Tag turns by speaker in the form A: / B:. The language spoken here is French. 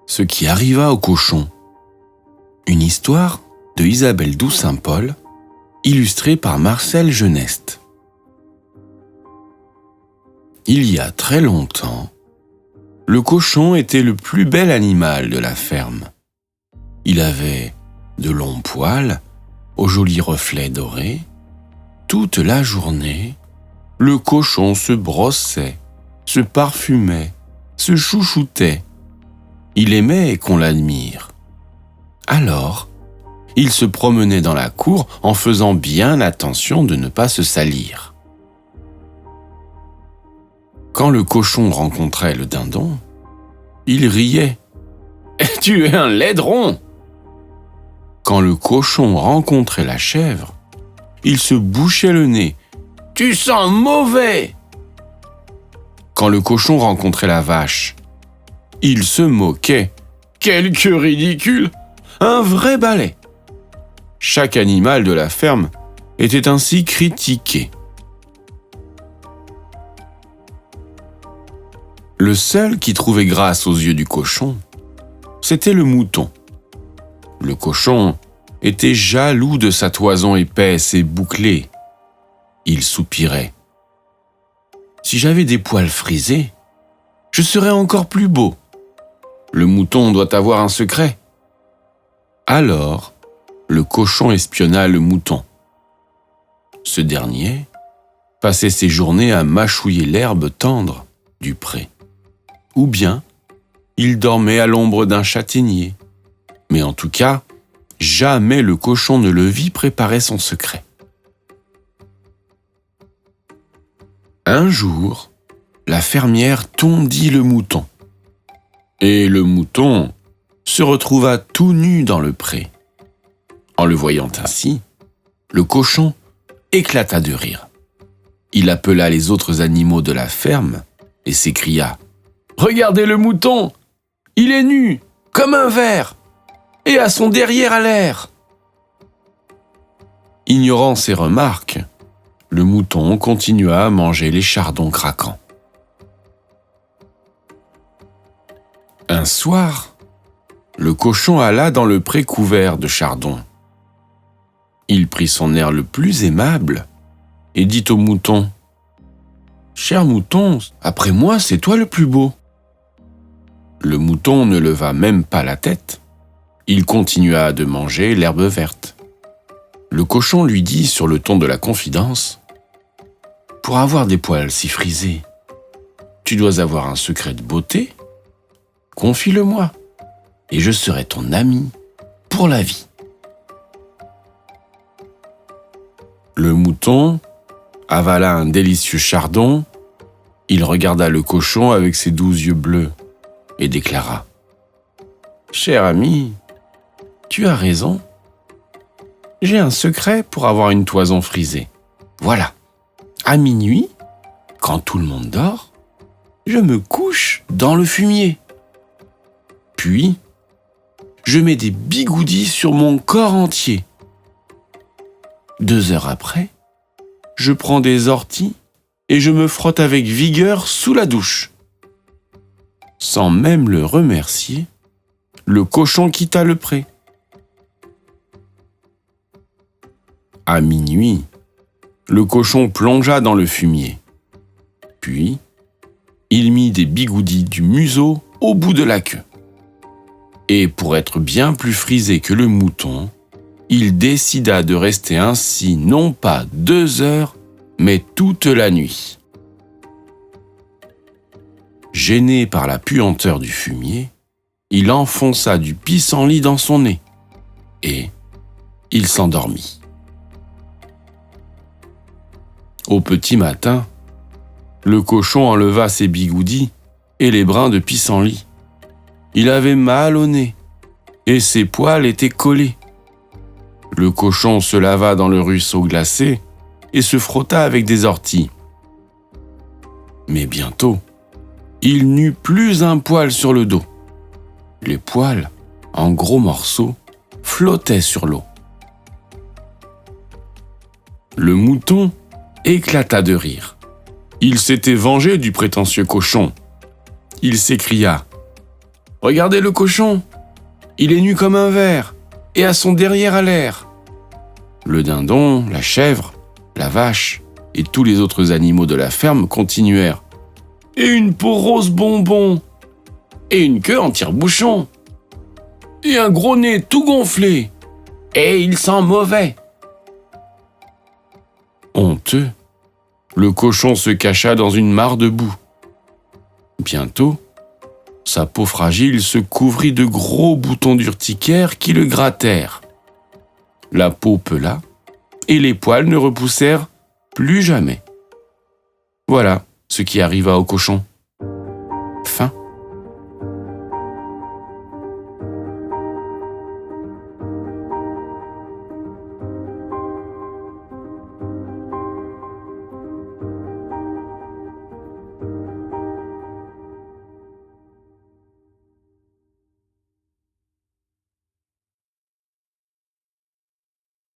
A: Ce qui arriva au cochon. Une histoire de Isabelle Doux-Saint-Paul, illustrée par Marcel Geneste. Il y a très longtemps, le cochon était le plus bel animal de la ferme. Il avait de longs poils, aux jolis reflets dorés. Toute la journée, le cochon se brossait, se parfumait, se chouchoutait. Il aimait qu'on l'admire. Alors, il se promenait dans la cour en faisant bien attention de ne pas se salir. Quand le cochon rencontrait le dindon, il riait. « Tu es un laidron !» Quand le cochon rencontrait la chèvre, il se bouchait le nez. « Tu sens mauvais !» Quand le cochon rencontrait la vache, il se moquait. « Quelle queue ridicule ! Un vrai balai !» Chaque animal de la ferme était ainsi critiqué. Le seul qui trouvait grâce aux yeux du cochon, c'était le mouton. Le cochon était jaloux de sa toison épaisse et bouclée. Il soupirait. « Si j'avais des poils frisés, je serais encore plus beau. Le mouton doit avoir un secret. » Alors, le cochon espionna le mouton. Ce dernier passait ses journées à mâchouiller l'herbe tendre du pré. Ou bien, il dormait à l'ombre d'un châtaignier. Mais en tout cas, jamais le cochon ne le vit préparer son secret. Un jour, la fermière tondit le mouton. Et le mouton se retrouva tout nu dans le pré. En le voyant ainsi, le cochon éclata de rire. Il appela les autres animaux de la ferme et s'écria « Regardez le mouton! Il est nu, comme un ver, et a son derrière à l'air !» Ignorant ces remarques, le mouton continua à manger les chardons craquants. Un soir, le cochon alla dans le pré couvert de chardons. Il prit son air le plus aimable et dit au mouton « Cher mouton, après moi, c'est toi le plus beau. » Le mouton ne leva même pas la tête. Il continua de manger l'herbe verte. Le cochon lui dit sur le ton de la confidence « Pour avoir des poils si frisés, tu dois avoir un secret de beauté. Confie-le-moi, et je serai ton ami pour la vie. » Le mouton avala un délicieux chardon. Il regarda le cochon avec ses doux yeux bleus et déclara « Cher ami, tu as raison. J'ai un secret pour avoir une toison frisée. Voilà, à minuit, quand tout le monde dort, je me couche dans le fumier. Puis, je mets des bigoudis sur mon corps entier. 2 heures après, je prends des orties et je me frotte avec vigueur sous la douche. » Sans même le remercier, le cochon quitta le pré. À minuit, le cochon plongea dans le fumier. Puis, il mit des bigoudis du museau au bout de la queue. Et pour être bien plus frisé que le mouton, il décida de rester ainsi non pas 2 heures, mais toute la nuit. Gêné par la puanteur du fumier, il enfonça du pissenlit dans son nez et il s'endormit. Au petit matin, le cochon enleva ses bigoudis et les brins de pissenlit. Il avait mal au nez et ses poils étaient collés. Le cochon se lava dans le ruisseau glacé et se frotta avec des orties. Mais bientôt, il n'eut plus un poil sur le dos. Les poils, en gros morceaux, flottaient sur l'eau. Le mouton éclata de rire. Il s'était vengé du prétentieux cochon. Il s'écria Regardez le cochon. Il est nu comme un ver et a son derrière à l'air. Le dindon, la chèvre, la vache et tous les autres animaux de la ferme continuèrent. Et une peau rose bonbon. Et une queue en tire-bouchon. Et un gros nez tout gonflé. Et il sent mauvais. Honteux, le cochon se cacha dans une mare de boue. Bientôt, sa peau fragile se couvrit de gros boutons d'urticaire qui le grattèrent. La peau pela et les poils ne repoussèrent plus jamais. Voilà ce qui arriva au cochon.